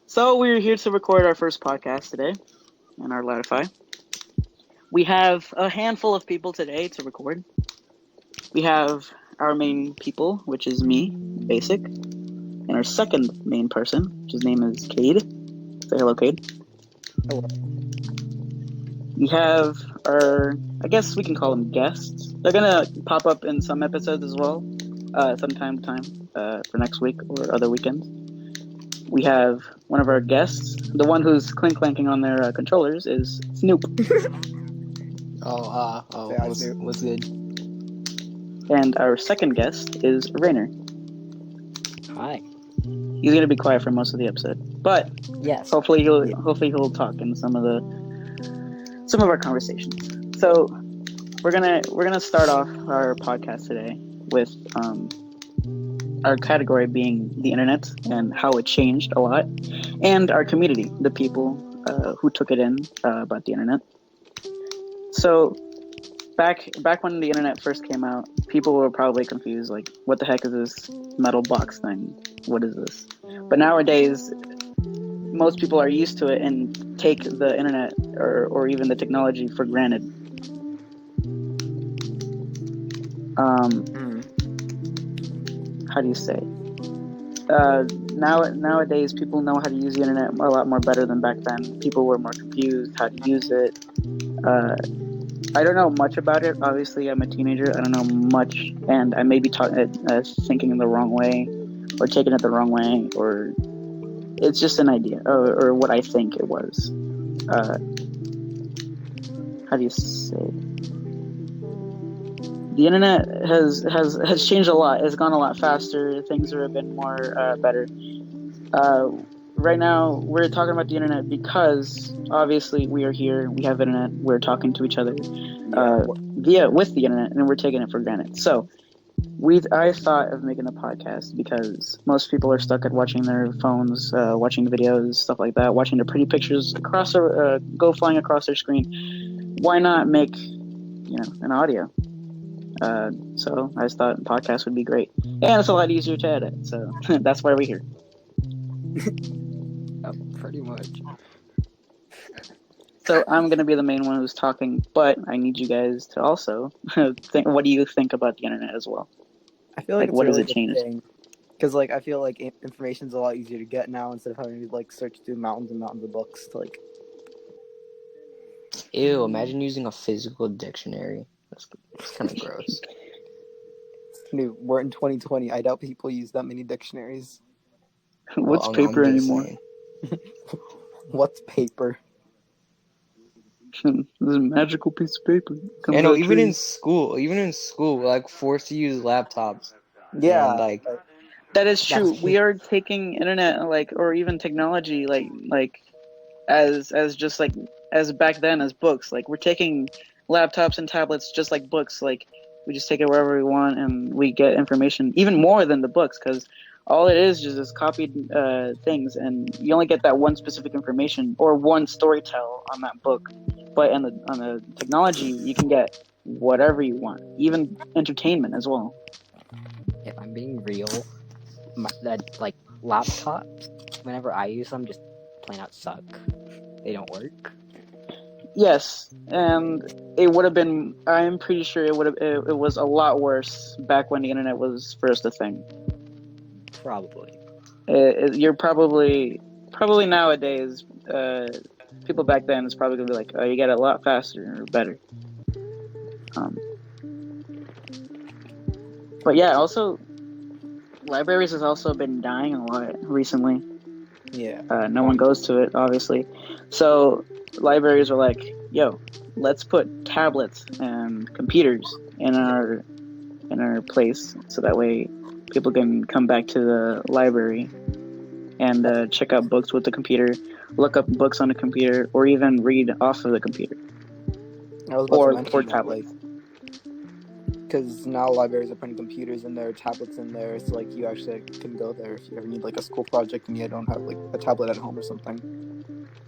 So we're here to record our first podcast today in our Loudify. We have a handful of people today to record. We have our main people, which is me, Basic, and our second main person, which his name is Cade. Say hello, Cade. Hello. We have I guess we can call them guests. They're gonna pop up in some episodes as well, from time to time, for next week or other weekends. We have one of our guests, the one who's clanking on their controllers, is Snoop. What's good? And our second guest is Rainer. Hi. He's gonna be quiet for most of the episode, but Yes. hopefully he'll talk in some of our conversations. So we're gonna start off our podcast today with our category being the internet and how it changed a lot, and our community, the people who took it in about the internet. So back when the internet first came out, people were probably confused, like, what the heck is this metal box thing? What is this? But nowadays, most people are used to it and take the internet or even the technology for granted. How do you say? Nowadays, people know how to use the internet a lot more better than back then. People were more confused how to use it. I don't know much about it. Obviously, I'm a teenager. I don't know much, and I may be thinking in the wrong way, or taking it the wrong way, or it's just an idea, or what I think it was. How do you say? The internet has changed a lot. It's gone a lot faster. Things are a bit more better. Right now, we're talking about the internet because obviously we are here. We have internet. We're talking to each other with the internet, and we're taking it for granted. So, I thought of making a podcast because most people are stuck at watching their phones, watching videos, stuff like that, watching the pretty pictures go flying across their screen. Why not make an audio? So I just thought a podcast would be great, and it's a lot easier to edit. So that's why we're here. Pretty much. So I'm gonna be the main one who's talking, but I need you guys to also think. What do you think about the internet as well? I feel like it's what a has really it changed? Because I feel like information's a lot easier to get now instead of having to search through mountains and mountains of books to Ew, imagine using a physical dictionary. That's kind of gross. Dude, we're in 2020. I doubt people use that many dictionaries. What's paper anymore? What's paper? This is a magical piece of paper. I know, even in school, we're like forced to use laptops. Yeah, and, that is true. We are taking internet or even technology as just as back then as books. Like, we're taking laptops and tablets just like books. Like, we just take it wherever we want and we get information even more than the books, because all it is copied things, and you only get that one specific information or one story tell on that book. But on the technology, you can get whatever you want, even entertainment as well. If I'm being real, laptops, whenever I use them, just plain out suck. They don't work. Yes, and it would have been. I'm pretty sure it was a lot worse back when the internet was first a thing. Probably. You're probably nowadays. People back then is probably gonna be like, oh, you get it a lot faster or better. But yeah, also libraries has also been dying a lot recently. Yeah. No one goes to it, obviously. So libraries are like, yo, let's put tablets and computers in our place, so that way people can come back to the library and check out books with the computer, look up books on the computer, or even read off of the computer or tablet. Because now libraries are putting computers in there, tablets in there, so you actually can go there if you ever need a school project and you don't have a tablet at home or something.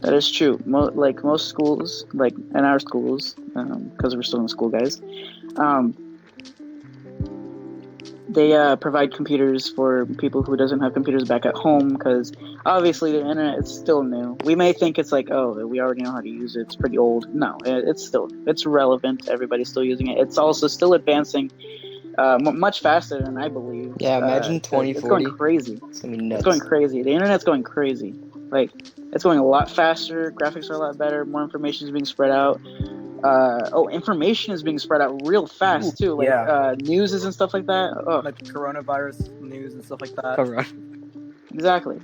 That is true. Most schools, in our schools, because we're still in school, guys. provide computers for people who doesn't have computers back at home because obviously the internet is still new. We may think it's like, oh, we already know how to use it. It's pretty old. No, it's relevant. Everybody's still using it. It's also still advancing much faster than I believe. Yeah, imagine It's going 2040. crazy. It's gonna be It's nuts. going crazy. The internet's going crazy. Like it's going a lot faster. Graphics are a lot better. More information is being spread out. Information is being spread out real fast too, like yeah. News and stuff like that. Oh, Like coronavirus news and stuff like that. Correct. exactly.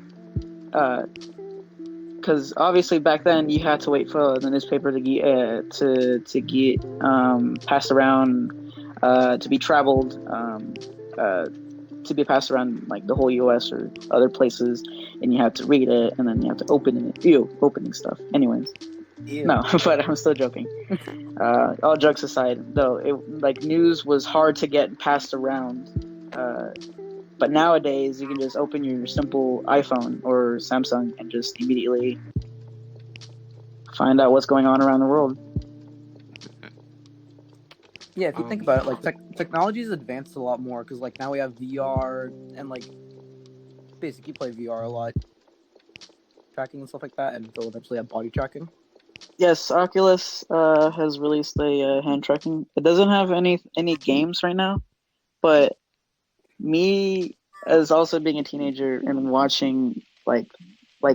Because obviously back then you had to wait for the newspaper to get passed around, to be traveled, to be passed around like the whole U.S. or other places, and you had to read it, and then you have to open it. Opening stuff. Anyways. Ew. No, but I'm still joking. All jokes aside, though, news was hard to get passed around. But nowadays, you can just open your simple iPhone or Samsung and just immediately find out what's going on around the world. Yeah, if you think about it, like technology's advanced a lot more because like now we have VR and like basically play VR a lot, tracking and stuff like that, and they'll eventually have body tracking. Yes, Oculus has released a hand tracking. It doesn't have any games right now, but me as also being a teenager and watching like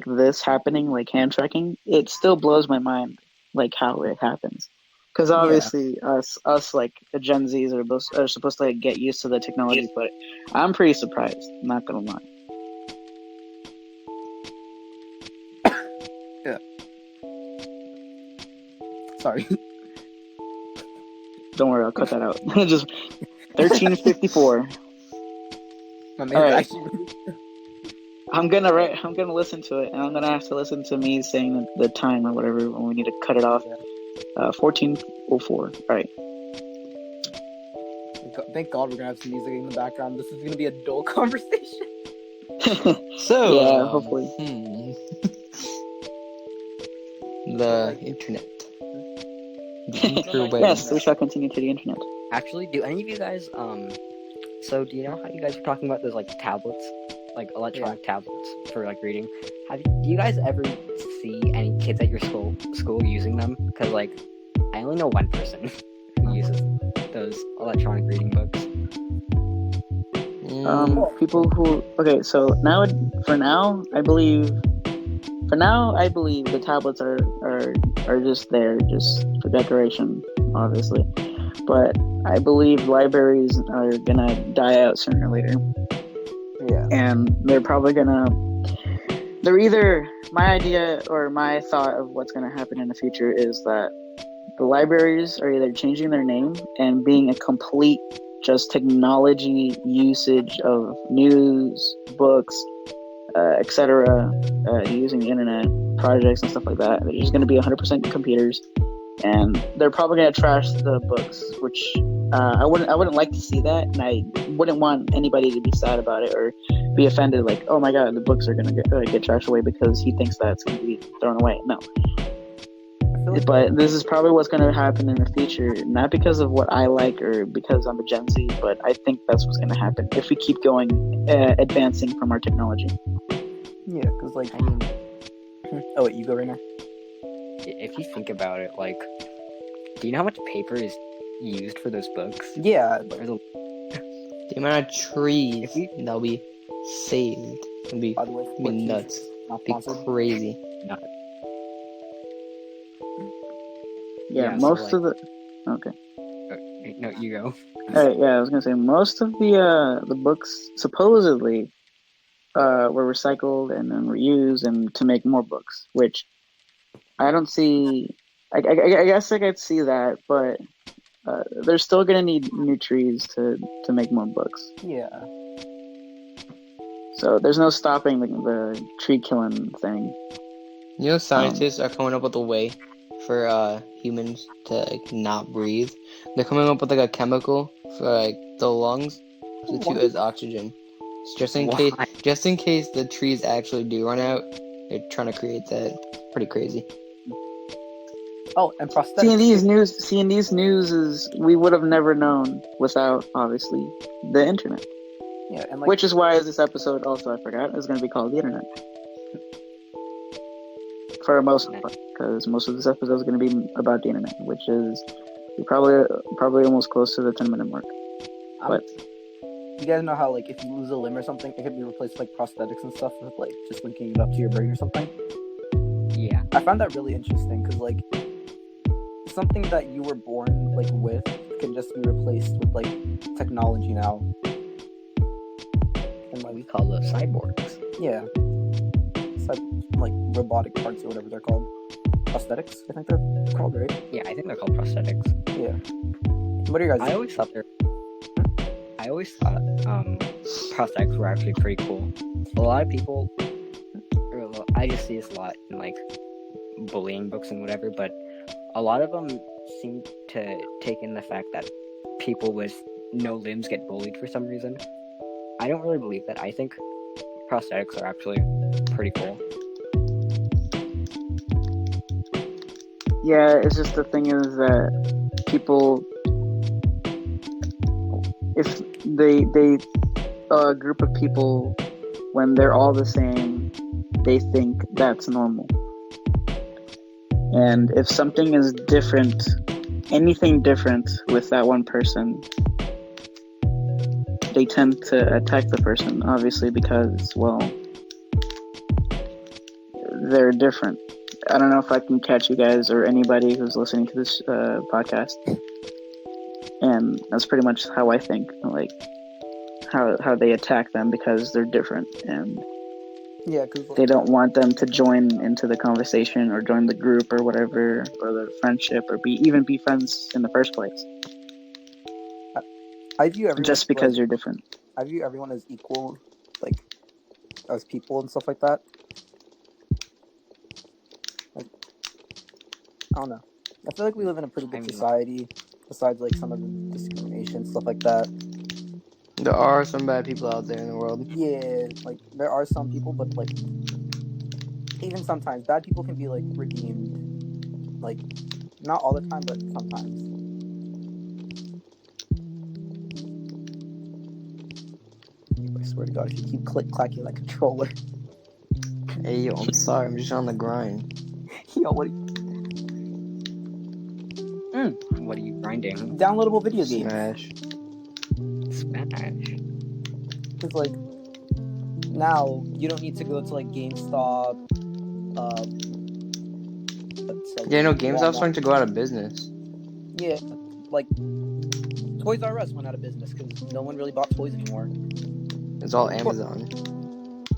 this happening, like hand tracking, it still blows my mind, like how it happens. Because obviously us like the Gen Zs are supposed to like, get used to the technology, but I'm pretty surprised. Not gonna lie. Sorry. Don't worry, I'll cut that out. Just 13:54. My man Alright. actually. I'm gonna listen to it, and I'm gonna have to listen to me saying the time or whatever when we need to cut it off. 14:04. All right. Thank God we're gonna have some music in the background. This is gonna be a dull conversation. So yeah, hopefully. The internet. The interwebs. Yes, we shall continue to the internet. Actually, do any of you guys so do you know how you guys were talking about those like tablets, like electronic tablets for like reading? Do you guys ever see any kids at your school using them? Because like I only know one person who uses those electronic reading books. People who so for now I believe the tablets are just there just for decoration, obviously, but I believe libraries are gonna die out sooner or later. Yeah, and they're either, my idea or my thought of what's gonna happen in the future is that the libraries are either changing their name and being a complete just technology usage of news, books, etc., using the internet, projects and stuff like that. They're just going to be 100% computers, and they're probably going to trash the books, which I wouldn't like to see that, and I wouldn't want anybody to be sad about it or be offended, like, oh my god, the books are going to get trashed away because he thinks that's going to be thrown away. No. But this is probably what's going to happen in the future, not because of what I like or because I'm a Gen Z, but I think that's what's going to happen if we keep going, advancing from our technology. Yeah, because like, I mean, oh wait, you go right now. If you think about it, like, do you know how much paper is used for those books? Yeah, the amount of trees that'll be saved would be, by the way, nuts. Not Be sponsored. crazy. Not. Yeah, so, most like, of the... Okay. No, you go. Alright, yeah, I was gonna say, most of the books supposedly were recycled and then reused and to make more books, which I don't see... I guess I could see that, but they're still gonna need new trees to make more books. Yeah. So there's no stopping the tree killing thing. You know, scientists are coming up with a way for humans to like not breathe. They're coming up with like a chemical for like the lungs to substitute as oxygen. So just in case the trees actually do run out, they're trying to create that. It's pretty crazy. Oh, and prosthetics. Seeing these news is we would have never known without obviously the internet. Yeah, and like Which is why this episode also, I forgot, is going to be called The Internet. For most part, because most of this episode is going to be about the Internet, which is probably almost close to the 10-minute mark. But you guys know how like if you lose a limb or something, it can be replaced with like prosthetics and stuff with like just linking it up to your brain or something. Yeah. I found that really interesting because like something that you were born like with can just be replaced with like technology now. And what we call those cyborgs. Yeah. Like robotic parts or whatever they're called. Prosthetics, I think they're called, right? Yeah, I think they're called prosthetics. Yeah. What are you guys? I always thought prosthetics were actually pretty cool. A lot of people, I just see this a lot in like bullying books and whatever, but a lot of them seem to take in the fact that people with no limbs get bullied for some reason. I don't really believe that. I think prosthetics are actually pretty cool. yeah, it's just the thing is that people, if they a group of people, when they're all the same, they think that's normal. And if something is different, anything different with that one person, they tend to attack the person, obviously, because, well, they're different. I don't know if I can catch you guys or anybody who's listening to this podcast. And that's pretty much how I think, like, how they attack them because they're different. And Yeah, because they don't want them to join into the conversation or join the group or whatever, or the friendship, or even be friends in the first place. I view everyone Just because you're different. I view everyone as equal, like as people and stuff like that. Like, I don't know. I feel like we live in a pretty good society, besides like some of the discrimination stuff like that. There are some bad people out there in the world. Yeah, like there are some people, but like even sometimes bad people can be like redeemed. Like not all the time, but sometimes. I swear to God, if you keep clacking that controller. Hey, yo, I'm sorry. I'm just on the grind. Yo, what? What are you grinding? Downloadable video games. Smash. It's like now you don't need to go to like GameStop. Yeah, no, GameStop's starting to go out of business. Yeah, like Toys R Us went out of business because no one really bought toys anymore. It's all Amazon.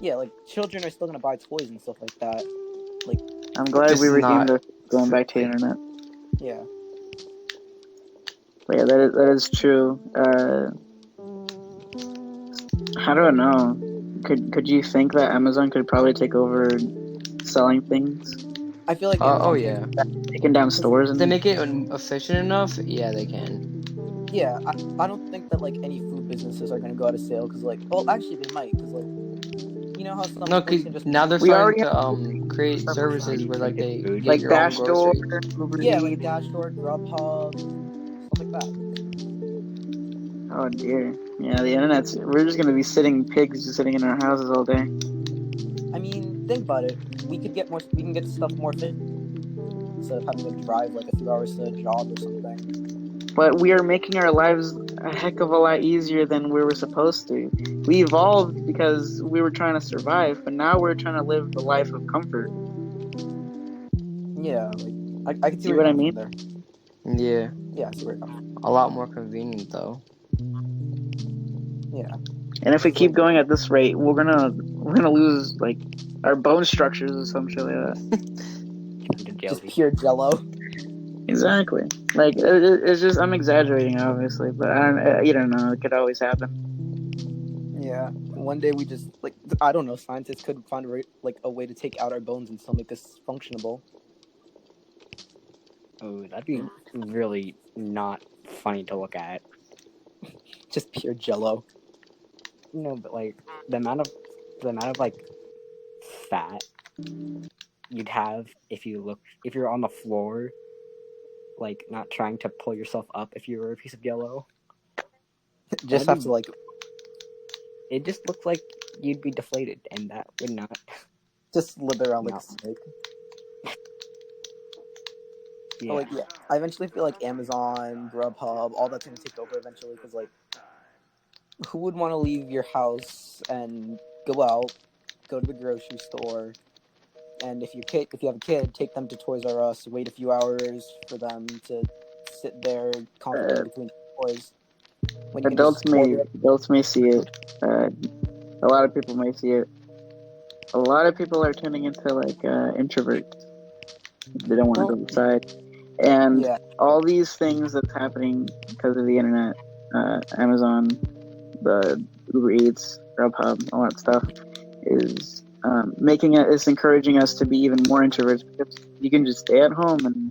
Yeah, like children are still gonna buy toys and stuff like that. Like, I'm glad we redeemed it going back to the internet. Yeah. But yeah, that is true. I don't know. Could you think that Amazon could probably take over selling things? I feel like Oh yeah, taking down stores. If they make it efficient enough, yeah, they can. Yeah, I don't think that like any food businesses are gonna go out of sale because like, well, actually they might because like, you know how some No, can cause just now they're starting to create services where like they get like your Dash own Door, groceries. Yeah, like Dash Door, Grubhub, stuff like that. Oh dear. Yeah, the internet's. We're just gonna be pigs just sitting in our houses all day. I mean, think about it. We can get stuff more fit instead of having to drive like a few hours to a job or something. But we are making our lives a heck of a lot easier than we were supposed to. We evolved because we were trying to survive, but now we're trying to live the life of comfort. Yeah, like I can see what I mean. There. Yeah. Yeah, I see where a lot more convenient though. Yeah. And if we keep going at this rate, we're gonna lose like our bone structures or some shit like that. Just pure jello. Exactly. Like it's just I'm exaggerating, obviously, but you don't know. It could always happen. Yeah. One day we just like I don't know. Scientists could find a way to take out our bones and still make us functionable. Oh, that'd be really not funny to look at. Just pure jello. No, but like the amount of like fat you'd have if you're on the floor, like not trying to pull yourself up if you were a piece of jello. Just have to like it just looks like you'd be deflated, and that would not. Just slither around like No. a snake. Yeah. But, like, yeah, I eventually feel like Amazon, Grubhub, all that's gonna take over eventually, because like, who would want to leave your house and go out, go to the grocery store, and if you have a kid, take them to Toys R Us, wait a few hours for them to sit there contemplating between toys. When you can just order it. Adults may see it. A lot of people may see it. A lot of people are turning into like introverts. They don't want to go outside, and Yeah. all these things that's happening because of the internet, Amazon, the Uber Eats, Grubhub, all that stuff is it's encouraging us to be even more introverts because you can just stay at home and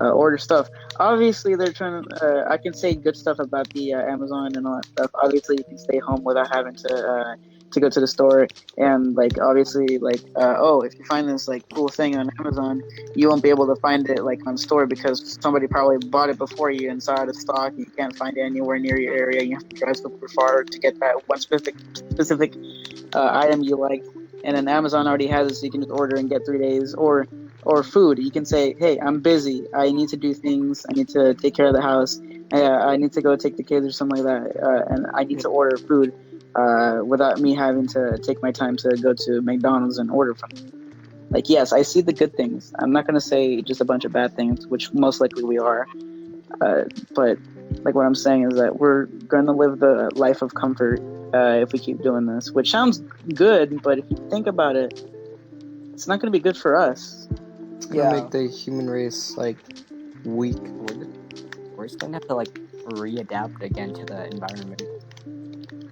order stuff. Obviously, they're trying to. I can say good stuff about the Amazon and all that stuff. Obviously, you can stay home without having to go to the store. And like, obviously, like, if you find this like cool thing on Amazon, you won't be able to find it like on store because somebody probably bought it before you and saw it out of stock. And you can't find it anywhere near your area. You have to drive super far to get that one specific item you like. And then Amazon already has it, so you can just order and get 3 days. Or food. You can say, hey, I'm busy. I need to do things. I need to take care of the house. I need to go take the kids or something like that. And I need to order food without me having to take my time to go to McDonald's and order from them. Like, yes, I see the good things. I'm not going to say just a bunch of bad things, which most likely we are. But like what I'm saying is that we're going to live the life of comfort if we keep doing this, which sounds good, but if you think about it, it's not going to be good for us. It's gonna make the human race like weak. We're just gonna have to like readapt again to the environment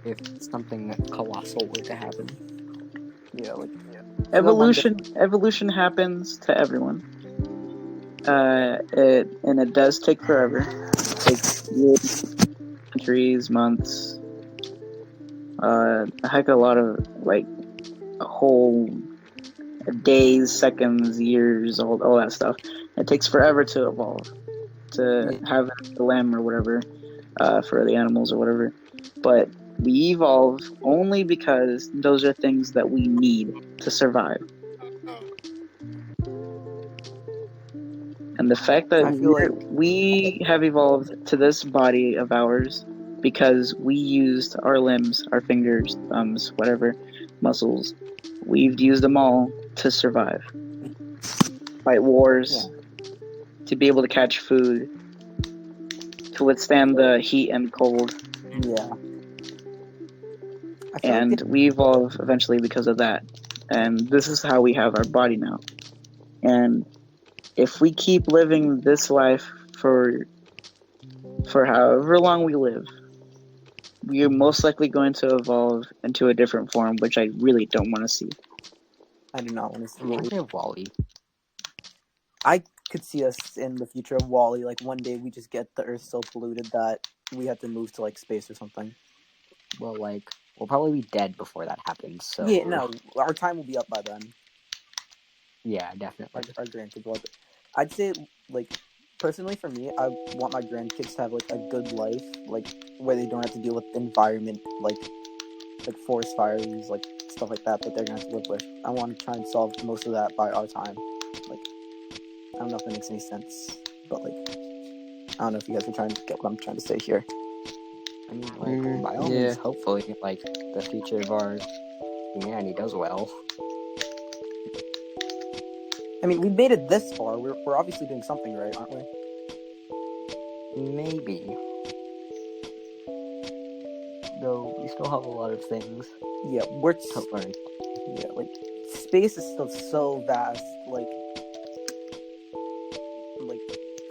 if something colossal were to happen. Yeah, like Evolution happens to everyone. It does take forever. It takes years, centuries, months, a heck of a lot of like a whole days, seconds, years, all that stuff. It takes forever to evolve, to have the lamb or whatever, for the animals or whatever. But we evolve only because those are things that we need to survive. And the fact that we have evolved to this body of ours because we used our limbs, our fingers, thumbs, whatever, muscles, we've used them all to survive. Fight wars, to be able to catch food, to withstand the heat and cold. Yeah. And we evolve eventually because of that. And this is how we have our body now. And if we keep living this life for however long we live, we are most likely going to evolve into a different form, which I really don't want to see. I do not want to see Reminds me of Wall-E. I could see us in the future of Wall-E, like one day we just get the Earth so polluted that we have to move to like space or something. Well, like, we'll probably be dead before that happens, so... Yeah, no, our time will be up by then. Yeah, definitely. Our grandkids will. I'd say, like, personally for me, I want my grandkids to have like a good life, like where they don't have to deal with the environment, like forest fires, like stuff like that they're gonna have to live with. I want to try and solve most of that by our time. Like, I don't know if that makes any sense, but like, I don't know if you guys are trying to get what I'm trying to say here. I mean, like, by all means, hopefully, like, the future of our humanity does well. I mean, we made it this far. We're obviously doing something right, aren't we? Maybe. Though we still have a lot of things. Yeah, we're to learn. Yeah, like space is still so vast. Like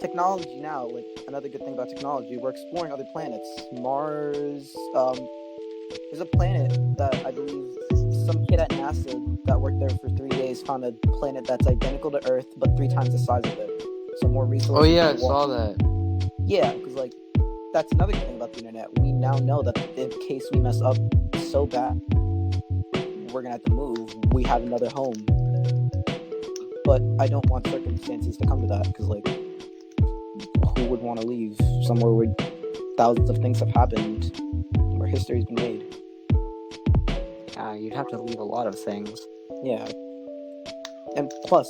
technology now. Like another good thing about technology, we're exploring other planets. Mars. There's a planet that I believe some kid at NASA that worked there for 3 days found a planet that's identical to Earth but 3 times the size of it. So more resources. Oh yeah, I saw that. Yeah, because like that's another good thing about the internet. We now know that in case we mess up so bad, we're gonna have to move. We have another home. But I don't want circumstances to come to that because like, who would want to leave somewhere where thousands of things have happened, where history's been made? you'd have to leave a lot of things. Yeah. And plus,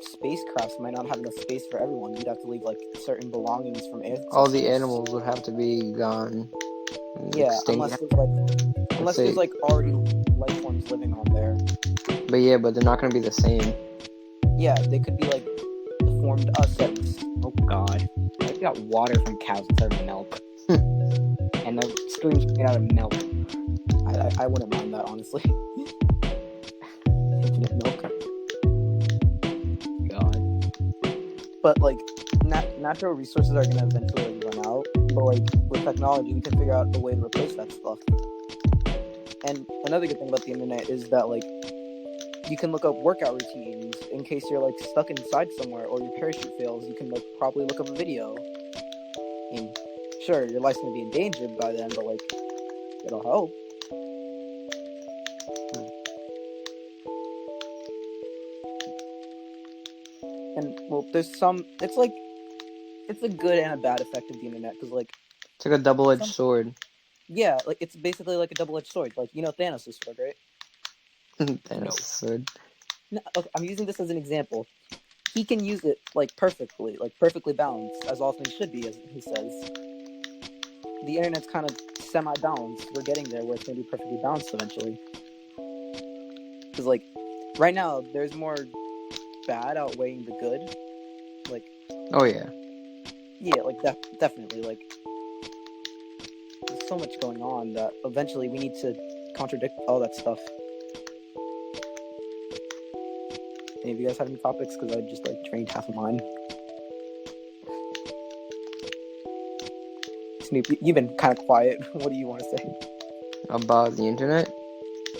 spacecrafts might not have enough space for everyone. You'd have to leave like certain belongings from ancestors. All the animals would have to be gone. Yeah, Extinct. unless there's like already life forms living on there. But they're not gonna be the same. Yeah, they could be like deformed us. Oh god. I've got water from cows instead of milk. And the streams made out of milk. I wouldn't mind that, honestly. Infinite milk. God. But like, natural resources are gonna eventually run out. But like, with technology, we can figure out a way to replace that stuff. And another good thing about the internet is that like, you can look up workout routines in case you're like stuck inside somewhere or your parachute fails. You can like probably look up a video. I mean, sure, your life's gonna be endangered by then, but like, it'll help. And well, there's some. It's like, it's a good and a bad effect of the internet because like, It's like a double-edged sword. yeah, like it's basically like a double-edged sword. Like, you know Thanos' sword, right? Thanos' sword. No, okay, I'm using this as an example. He can use it like perfectly balanced, as all things should be, as he says. The internet's kind of semi-balanced. We're getting there where it's going to be perfectly balanced eventually. Because like, right now, there's more bad outweighing the good. Like, Oh yeah. yeah, like definitely. Like, there's so much going on that eventually we need to contradict all that stuff. Any of you guys have any topics? Because I just like drained half of mine. Snoop, you've been kind of quiet. What do you want to say? About the internet?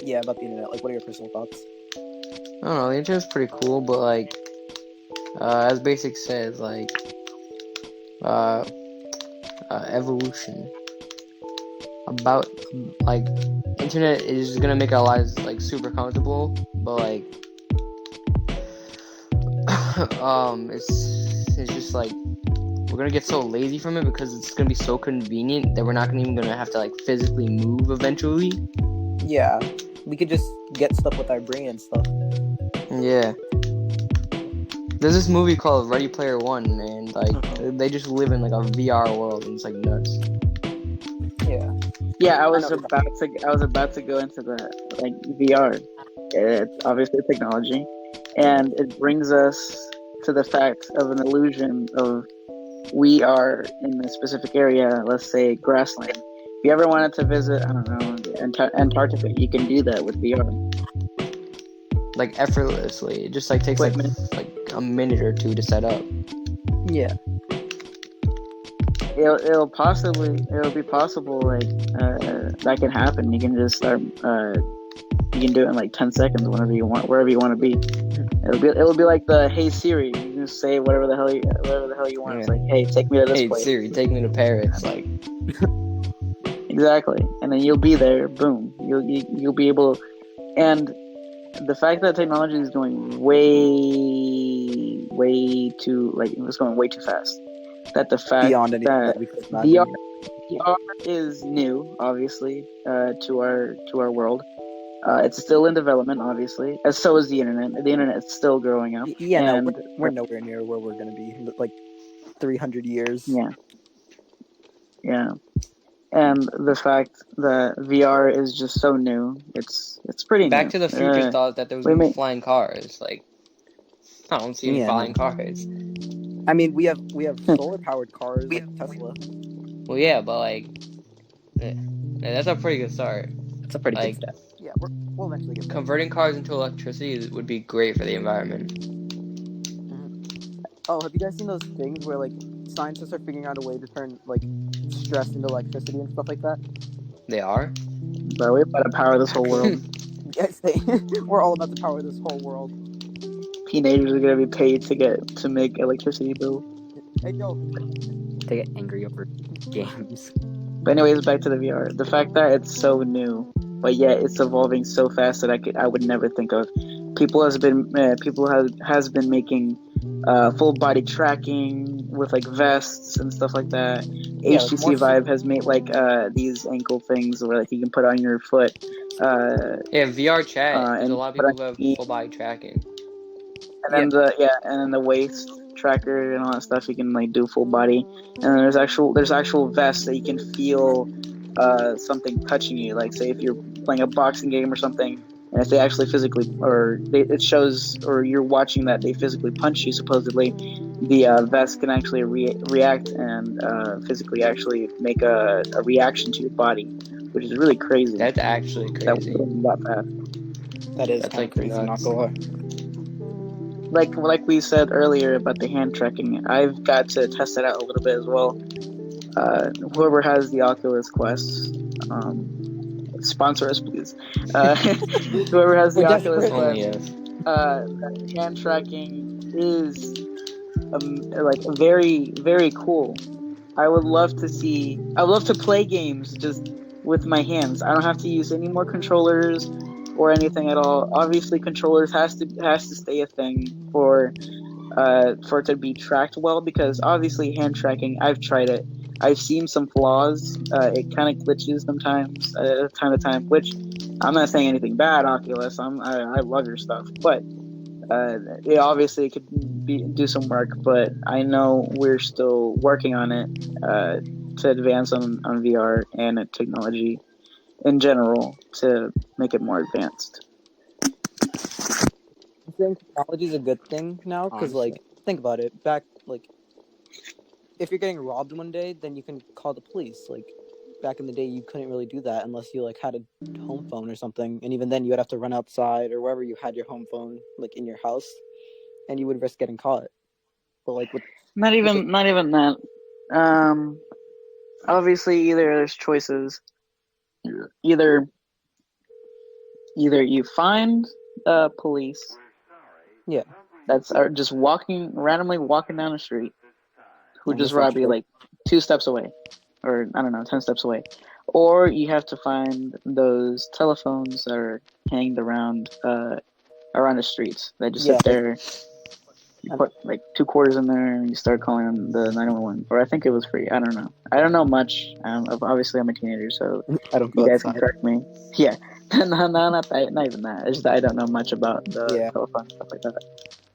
Yeah, about the internet. Like, what are your personal thoughts? I don't know, the internet's pretty cool, but like, as Basic says, like, evolution. About, like, internet is gonna make our lives, like, super comfortable, but like, it's just like, we're gonna get so lazy from it because it's gonna be so convenient that we're not even gonna have to, like, physically move eventually. Yeah, we could just get stuff with our brain and stuff. Yeah. There's this movie called Ready Player One, and like they just live in like a VR world, and it's like nuts. Yeah. Yeah, I was about to go into that, like VR. It's obviously technology, and it brings us to the fact of an illusion of we are in a specific area, let's say grassland. If you ever wanted to visit, I don't know, Antarctica, you can do that with VR. Like effortlessly. It just like takes like a minute or two to set up. Yeah. It'll be possible, like that can happen. You can just start you can do it in like 10 seconds whenever you want, wherever you want to be. It'll be like the Hey Siri. You just say whatever the hell you want. Yeah. It's like, hey, take me to this Hey place. Siri, take me to Paris. Like Exactly, and then you'll be there. Boom. You'll be able, and the fact that technology is going way too, like, it's going way too fast. That the fact Beyond anything that that we could imagine. VR is new, obviously, to our world. It's still in development, obviously, as so is the internet. The internet is still growing up. Yeah, and no, we're nowhere near where we're going to be in like 300 years. Yeah. And the fact that VR is just so new, it's pretty Back new. to the Future thought that there was gonna be flying cars. Like, I don't see any flying cars. I mean, we have solar powered cars like Tesla. Well, yeah, but like, that's a pretty good start. It's a pretty Like, good step. Yeah, we'll eventually get there. converting cars into electricity would be great for the environment. Oh, have you guys seen those things where like scientists are figuring out a way to turn like stress into electricity and stuff like that? They are? Bro, we're about to power this whole world. Yes, we're all about to power this whole world. Teenagers are gonna be paid to make electricity bills. Hey, yo. They get angry over games. But anyways, back to the VR. The fact that it's so new, but yet it's evolving so fast that I would never think of. People has been making full body tracking with like vests and stuff like that. Yeah, HTC Vive has made like these ankle things where like you can put on your foot Yeah, VR chat. There's a and lot of put on people who have your feet. full body tracking. And then and then the waist tracker and all that stuff. You can like do full body, and then there's actual vests that you can feel something touching you. Like say if you're playing a boxing game or something, and if they actually physically it shows or you're watching that they physically punch you supposedly, the vest can actually react and physically actually make a reaction to your body, which is really crazy. That's actually That crazy. that fast. That is That's kind of like crazy, not nuts. gonna lie. Like we said earlier about the hand tracking, I've got to test it out a little bit as well. Whoever has the Oculus Quest, sponsor us, please. Whoever has the We're Oculus desperate. Oh Quest, yes. hand tracking is like very, very cool. I would love to play games just with my hands. I don't have to use any more controllers or anything at all. Obviously, controllers has to stay a thing for it to be tracked well, because obviously hand tracking, I've tried it. I've seen some flaws. It kind of glitches sometimes, time to time. Which I'm not saying anything bad, Oculus. I love your stuff, but it obviously could do some work. But I know we're still working on it to advance on VR and technology in general to make it more advanced. I think technology is a good thing now because, Honestly. like, think about it. Back, like, if you're getting robbed one day, then you can call the police. Like, back in the day, you couldn't really do that unless you like had a home phone or something, and even then, you would have to run outside or wherever you had your home phone, like in your house, and you would risk getting caught. But like with Not even that. Um, Obviously, either there's choices. Either you find police, yeah, that's are just randomly walking down the street, who yeah, just most of robbed you true. like 2 steps away, or I don't know, 10 steps away, or you have to find those telephones that are hanged around the streets. They just Yeah, sit there. You and, put like 2 quarters in there, and you start calling the 911. Or I think it was free. I don't know. I don't know much. Obviously, I'm a teenager, so I don't you go guys can outside. correct me. Yeah, no, not that, not even that. It's just that I don't know much about the Yeah, telephone stuff like that.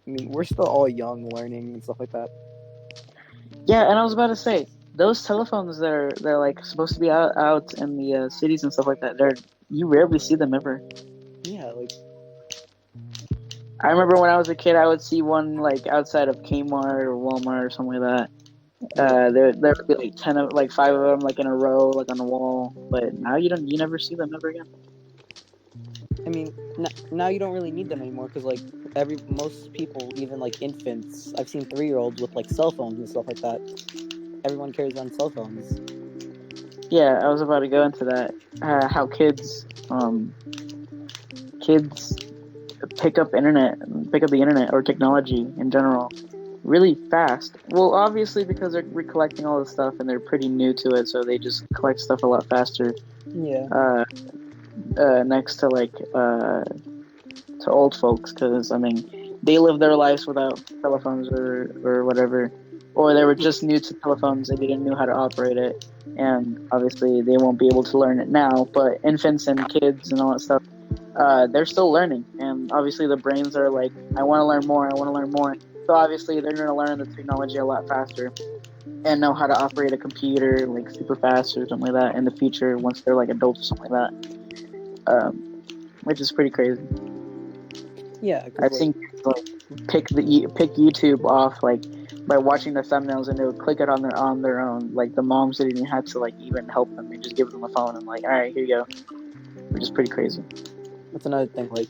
I mean, we're still all young, learning and stuff like that. Yeah, and I was about to say those telephones they're like supposed to be out in the cities and stuff like that. You rarely see them ever. Yeah, like I remember when I was a kid, I would see one like outside of Kmart or Walmart or something like that. yeah. There would be like 5 of them like in a row, like on the wall. But now you never see them ever again. I mean, now you don't really need them anymore because like most people, even like infants, I've seen 3-year-olds with like cell phones and stuff like that. Everyone carries around cell phones. Yeah, I was about to go into that. How kids pick up the internet or technology in general really fast. Well, obviously because they're recollecting all this stuff and they're pretty new to it, so they just collect stuff a lot faster. Yeah. Next to to old folks, because I mean they live their lives without telephones or whatever, or they were just new to telephones, they didn't know how to operate it, and obviously they won't be able to learn it now. But infants and kids and all that stuff, they're still learning, and obviously the brains are like, I want to learn more, I want to learn more. So obviously they're going to learn the technology a lot faster and know how to operate a computer like super fast or something like that in the future once they're like adults or something like that, which is pretty crazy. Yeah, because I've like seen kids like pick YouTube off like by watching the thumbnails, and they would click it on their own. Like the moms didn't even have to like even help them; they just give them the phone and like, all right, here you go, which is pretty crazy. that's another thing. Like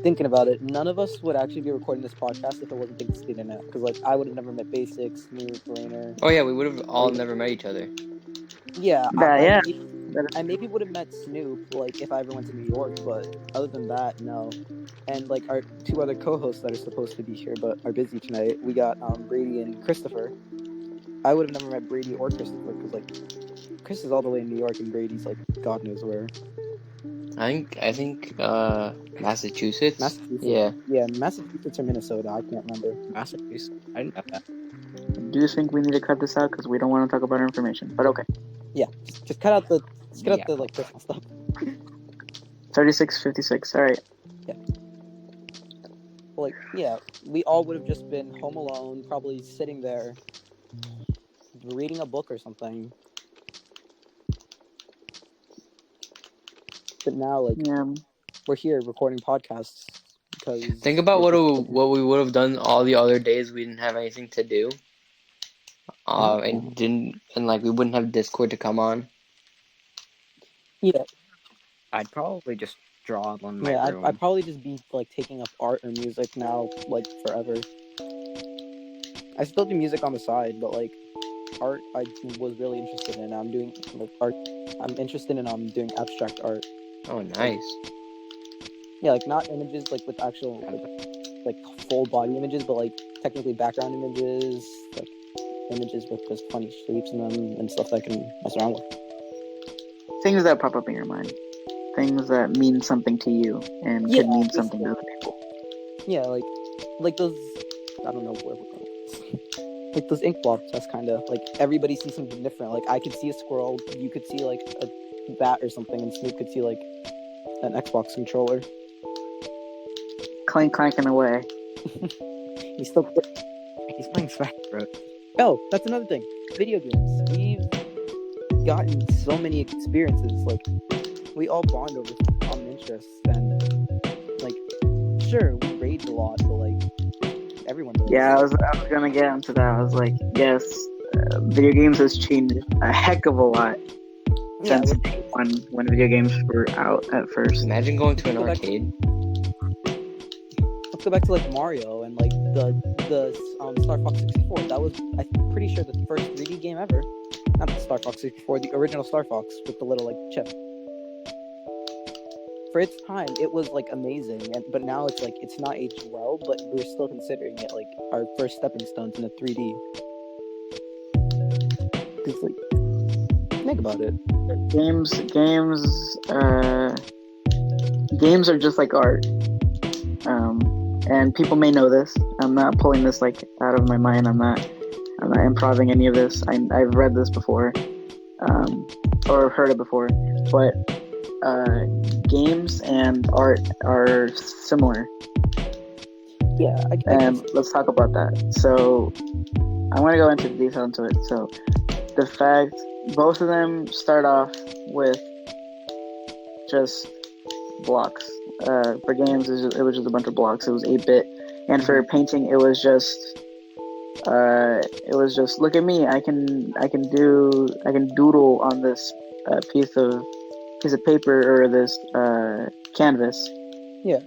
thinking about it, none of us would actually be recording this podcast if it wasn't thanks to the internet. Because like I would have never met Basic, Snoop, Rainer. Oh yeah, we would have all never met each other. Yeah, Yeah, I maybe would have met Snoop like if I ever went to New York, but other than that, no. And like our 2 other co-hosts that are supposed to be here but are busy tonight, we got Brady and Christopher. I would have never met Brady or Christopher because like Chris is all the way in New York and Brady's like God knows where. I think Massachusetts. Massachusetts. Yeah. Yeah, Massachusetts or Minnesota. I can't remember. Massachusetts. I didn't know that. do you think we need to cut this out because we don't want to talk about our information? But okay. Yeah, just cut out the like personal stuff. 36, 56. All right. Like, yeah, we all would have just been home alone, probably sitting there, reading a book or something. But now, like, Yeah. we're here recording podcasts because Think about we're just- what we would have done all the other days we didn't have anything to do. And like we wouldn't have Discord to come on. Yeah, I'd probably just draw on my yeah. room. I'd probably just be like taking up art or music now, like forever. I still do music on the side, but like art, I was really interested in. I'm doing like art. I'm interested in doing abstract art. Oh, nice. Yeah, like not images like with actual like full body images, but like technically background images, like images with just funny shapes in them and stuff that I can mess around with. Things that pop up in your mind. Things that mean something to you and Yeah, could mean something to other people. Yeah, like those. I don't know where we're going. Like those ink blots. That's kind of like everybody sees something different. Like I could see a squirrel, you could see like a bat or something, and Snoop could see like an Xbox controller. Clanking away. He's still. He's playing Smash Bros. Oh, that's another thing. Video games. We've gotten so many experiences. Like we all bond over common interests, and like sure we rage a lot, but like everyone does. Yeah, I was gonna get into that. I was like, yes, video games has changed a heck of a lot Yeah, since when video games were out at first. Imagine going to an Go back- arcade. let's go back to like Mario and like the Star Fox 64. That was, I'm pretty sure, the first 3D game ever. Not the Star Fox 64, the original Star Fox with the little like chip. For its time, it was like amazing, but now it's like it's not aged well, but we're still considering it like our first stepping stones in a 3D. It's like, think about it. Games are just like art. And people may know this. I'm not pulling this like out of my mind. I'm not improvising any of this. I've read this before, or heard it before. But games and art are similar. Yeah, And let's talk about that. So I'm going to go into detail into it. So the fact both of them start off with just blocks. For games, it was just a bunch of blocks. It was 8-bit, and for painting, it was just look at me. I can doodle on this piece of paper or this canvas. Yeah.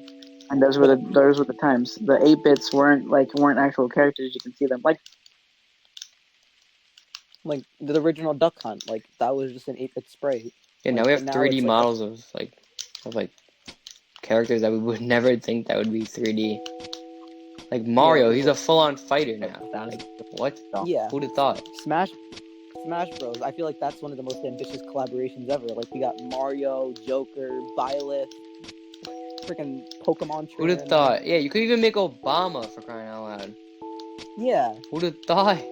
And those were the times. The 8-bits weren't actual characters. You can see them like the original Duck Hunt. Like that was just an 8-bit spray. Yeah, now we have 3D models of characters that we would never think that would be 3D. Like Mario, he's a full-on fighter now. Like, what? Yeah. Who'd have thought? Smash Bros. I feel like that's one of the most ambitious collaborations ever. Like we got Mario, Joker, Byleth, freaking Pokemon. Who'd have thought? Yeah, you could even make Obama, for crying out loud. Yeah. Who'd have thought?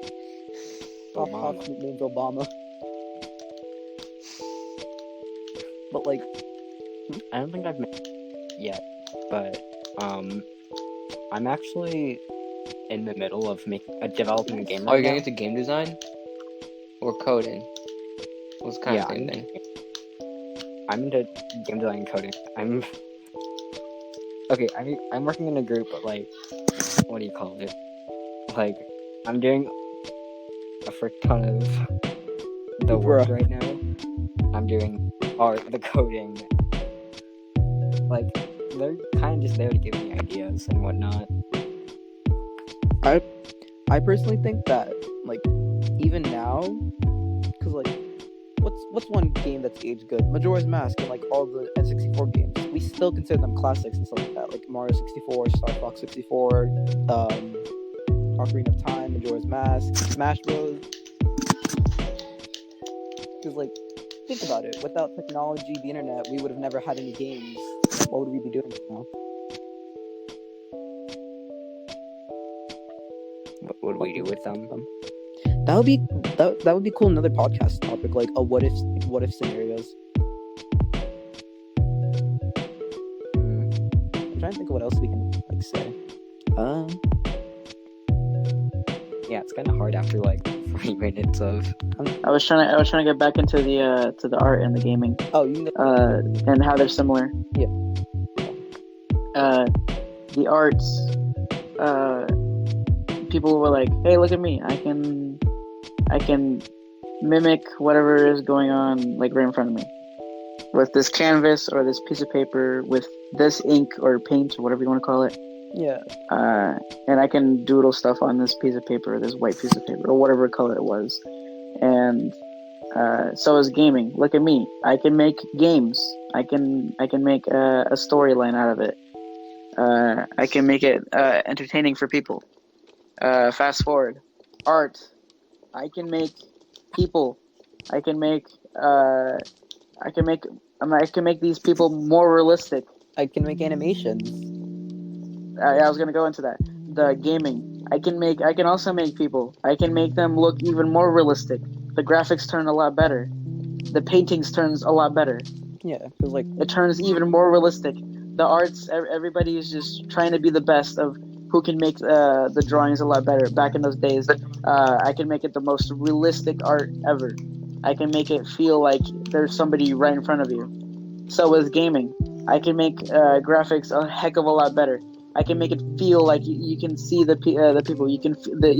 Obama. Named Obama. But like, I don't think I've met yet, but I'm actually in the middle of developing a game. Oh, you're getting into game design or coding? What's kind of thing then? I'm into game design and coding. I'm working in a group, but like, what do you call it? Like, I'm doing a frick ton of the work right now. I'm doing the coding. Like, they're kind of just there to give me ideas and whatnot. I personally think that like even now, because like what's one game that's aged good? Majora's Mask and like all the N64 games, we still consider them classics and stuff like that. Like Mario 64, Star Fox 64, Ocarina of Time, Majora's Mask, Smash Bros. Because like, think about it. Without technology, the internet, we would have never had any games. What would we be doing now? What would we do with them? That would be cool. Another podcast topic, like a what if scenarios. trying to think of what else we can like say. Yeah, it's kind of hard after like 40 minutes of. I was trying to get back into the art and the gaming. Oh, you know. And how they're similar. Yeah. The arts. People were like, "Hey, look at me! I can mimic whatever is going on like right in front of me with this canvas or this piece of paper with this ink or paint or whatever you want to call it." Yeah. And I can doodle stuff on this piece of paper, this white piece of paper, or whatever color it was. And so is gaming. Look at me. I can make games. I can make a storyline out of it. I can make it entertaining for people. Fast forward. Art. I can make people. I can make these people more realistic. I can make animations. I was gonna go into that. The gaming. I can also make people. I can make them look even more realistic. The graphics turn a lot better. The paintings turns a lot better. Yeah, because like it turns even more realistic. The arts. Everybody is just trying to be the best of who can make the drawings a lot better. Back in those days, I can make it the most realistic art ever. I can make it feel like there's somebody right in front of you. So is gaming. I can make graphics a heck of a lot better. I can make it feel like you can see the people. You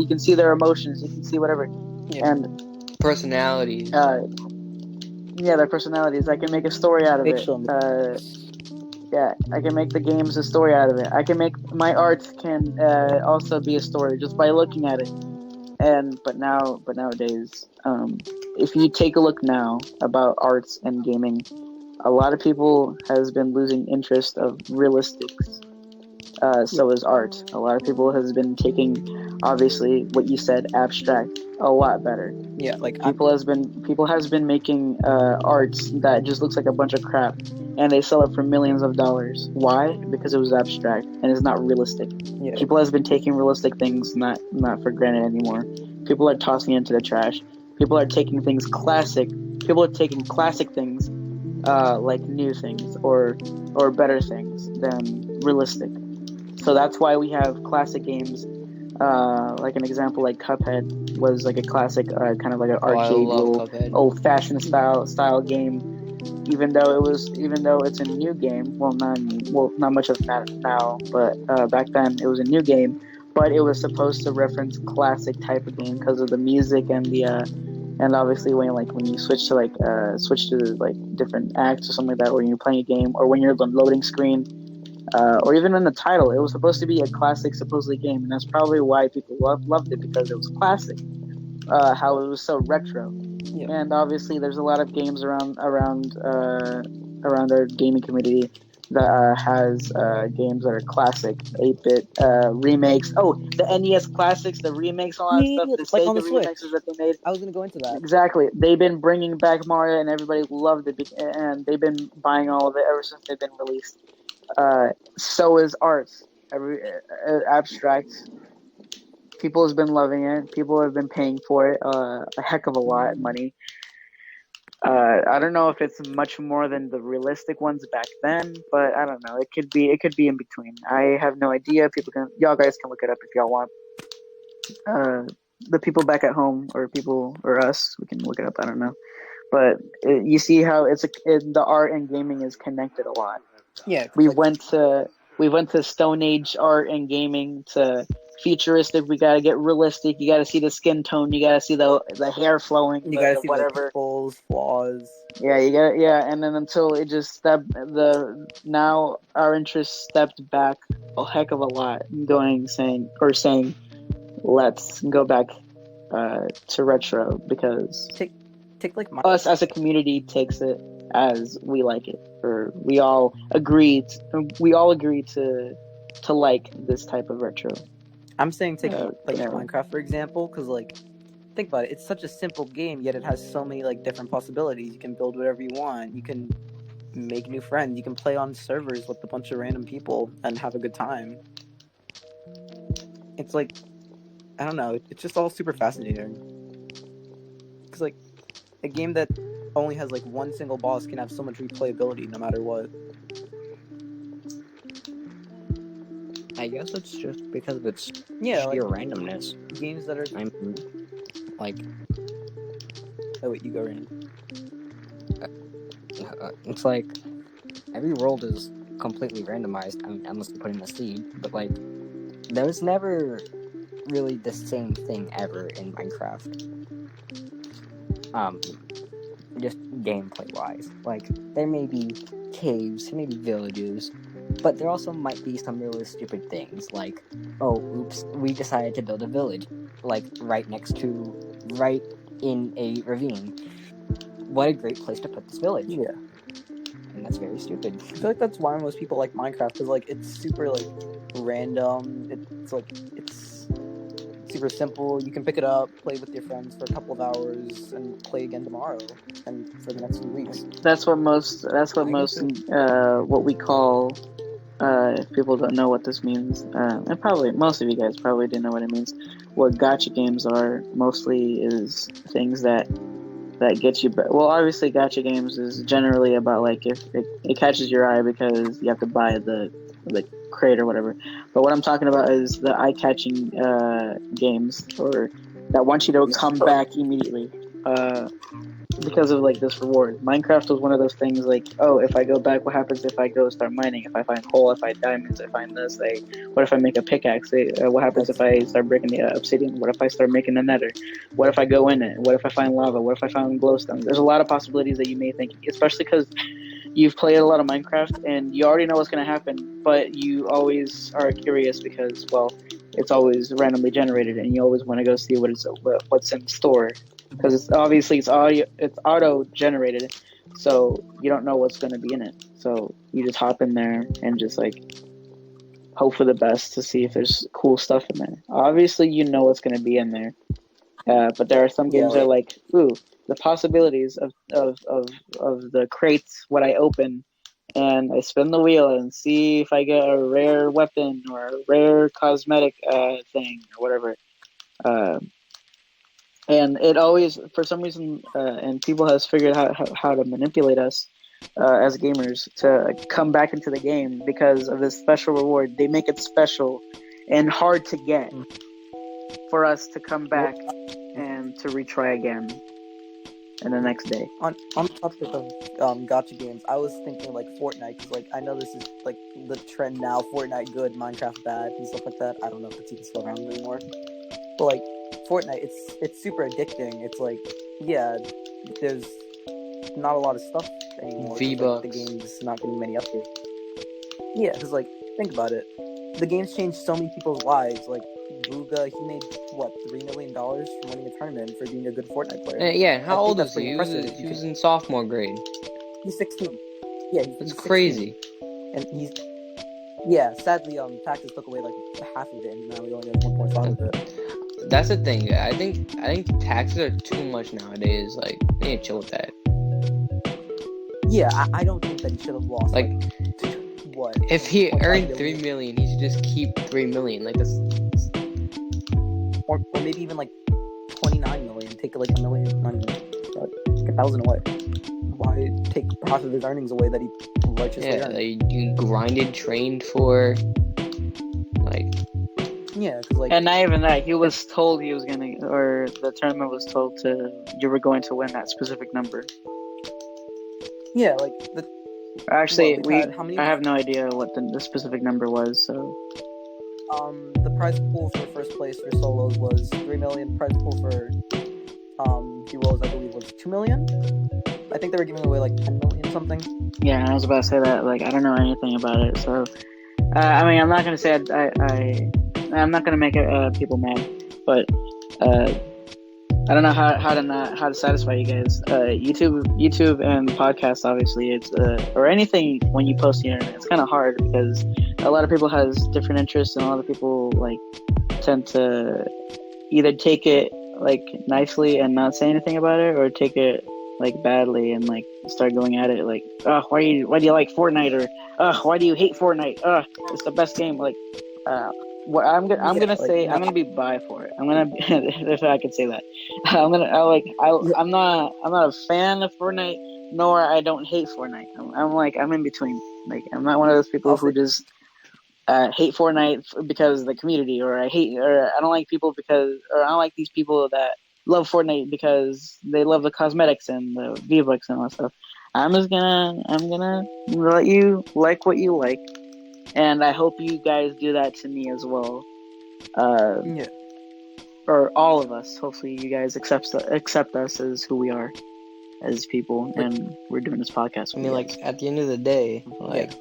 can see their emotions. You can see whatever. Yeah. And personalities. Their personalities. I can make a story out of it. Yeah, I can make the games a story out of it. I can make my art can also be a story just by looking at it. But nowadays, if you take a look now about arts and gaming, a lot of people has been losing interest of realistics. So is art. A lot of people has been taking, obviously, what you said, abstract, a lot better. Yeah, like people has been making arts that just looks like a bunch of crap, and they sell it for millions of dollars. Why? Because it was abstract and it's not realistic. Yeah. People has been taking realistic things not for granted anymore. People are tossing it into the trash. People are taking things classic. People are taking classic things, like new things or better things than realistic. So that's why we have classic games, like an example like Cuphead was like a classic, kind of like an arcade, old-fashioned style game. Even though it's a new game, not much of that now, but back then it was a new game. But it was supposed to reference classic type of game because of the music and the and obviously when you switch to different acts or something like that, or when you're playing a game, or when you're on the loading screen. Or even in the title, it was supposed to be a classic, supposedly game, and that's probably why people loved it, because it was classic. How it was so retro, Yeah. And obviously there's a lot of games around our gaming community that has games that are classic, 8-bit remakes. Oh, the NES classics, the remakes, all that stuff. The like Sega on the Switch. remixes that they made. I was gonna go into that. Exactly. They've been bringing back Mario, and everybody loved it, and they've been buying all of it ever since they've been released. So is arts. Abstract. People have been loving it. People have been paying for it a heck of a lot of money. I don't know if it's much more than the realistic ones back then, but I don't know. It could be in between. I have no idea. Y'all guys can look it up if y'all want. The people back at home, or us, we can look it up. I don't know, but you see how the art and gaming is connected a lot. Yeah, we went to Stone Age art and gaming to futuristic. We gotta get realistic. You gotta see the skin tone. You gotta see the hair flowing. You gotta see whatever the pimples, flaws. Yeah, and then until it just now our interest stepped back a heck of a lot, saying let's go back to retro, because take like us as a community takes it as we like it, or we all agree to like this type of retro. I'm saying take Minecraft for example, because think about it. It's such a simple game, yet it has so many different possibilities. You can build whatever you want. You can make new friends. You can play on servers with a bunch of random people and have a good time. It's I don't know. It's just all super fascinating. Because a game that only has one single boss can have so much replayability no matter what. I guess it's just because of its Yeah, sheer like randomness. games that are. I'm like, Oh wait, you go in. it's like every world is completely randomized. I mean, unless you put in a seed, but like, there's never really the same thing ever in Minecraft. Just gameplay wise, like there may be caves, there may be villages, but there also might be some really stupid things, like, oh, oops, we decided to build a village, like right in a ravine. What a great place to put this village! Yeah, And that's very stupid. I feel like that's why most people like Minecraft, because like it's super like random. It's like it's super simple. You can pick it up, play with your friends for a couple of hours, and play again tomorrow and for the next few weeks. That's what most. What we call. If people don't know what this means, and probably most of you guys probably do know what it means. What gacha games are mostly is things that get you. Well, obviously, gacha games is generally about like if it catches your eye because you have to buy the crate or whatever. But what I'm talking about is the eye-catching games, or that want you to come back immediately. Because of like this reward. Minecraft was one of those things like, oh, if I go back, what happens if I go start mining? If I find coal, if I find diamonds, I find this. What if I make a pickaxe? What happens if I start breaking the obsidian? What if I start making the nether? What if I go in it? What if I find lava? What if I find glowstone? There's a lot of possibilities that you may think, especially because you've played a lot of Minecraft and you already know what's going to happen, but you always are curious because, well, it's always randomly generated and you always want to go see what's in store. Because it's auto generated, so you don't know what's going to be in it. So you just hop in there and just like hope for the best to see if there's cool stuff in there. Obviously, you know what's going to be in there, but there are some games that are like, ooh, the possibilities of the crates what I open, and I spin the wheel and see if I get a rare weapon or a rare cosmetic thing or whatever. And it always, for some reason, and people has figured out how to manipulate us as gamers to come back into the game because of this special reward. They make it special and hard to get for us to come back and to retry again in the next day. On the topic of gacha games, I was thinking like Fortnite, because like I know this is like the trend now. Fortnite good, Minecraft bad, and stuff like that. I don't know if it's even still around anymore, but like Fortnite, it's super addicting. It's like, yeah, there's not a lot of stuff anymore. V-Bucks. Like, the game's not getting many updates. Yeah, because like think about it, the game's changed so many people's lives. Like Booga, he made what $3 million from winning a tournament for being a good Fortnite player. Yeah, how old is that's he? pretty He was in sophomore grade. He's 16. Yeah, That's he's crazy. 16. And he's sadly, taxes took away like half of it, and now we only have 1.5 of it. That's the thing. I think taxes are too much nowadays. Like, they need to chill with that. Yeah, I don't think that he should have lost. Like what? If he earned $3 million, he should just keep $3 million. Like this, or maybe even like 29 million. Take like $1 million, not even take 1,000 away. Why take half of his earnings away that he righteously earned? like you grinded, trained for, like. Yeah, cause like. And not even that, he was told he was gonna, or the tournament was told you were going to win that specific number. Yeah, like Actually, I have no idea what the specific number was. So. The prize pool for first place for solos was 3 million. Prize pool for duos, I believe, was 2 million. I think they were giving away like 10 million something. Yeah, I was about to say that. Like, I don't know anything about it, so I mean, I'm not gonna say I'm not gonna make people mad, but I don't know how to satisfy you guys. YouTube and podcasts, obviously, it's or anything when you post the internet, it's kind of hard because a lot of people has different interests, and a lot of people like tend to either take it like nicely and not say anything about it, or take it like badly and like start going at it like, oh, why do you like Fortnite, or why do you hate Fortnite? It's the best game. Like, what I'm gonna be bi for it. I'm gonna if I could say that. I'm not a fan of Fortnite, nor I don't hate Fortnite. I'm in between. Like, I'm not one of those people who just hate Fortnite because of the community, or I don't like people or I don't like these people that love Fortnite because they love the cosmetics and the V-Bucks and all that stuff. I'm gonna let you like what you like, and I hope you guys do that to me as well. Yeah. Or all of us. Hopefully, you guys accept us as who we are as people, and we're doing this podcast. I mean, like, at the end of the day, like,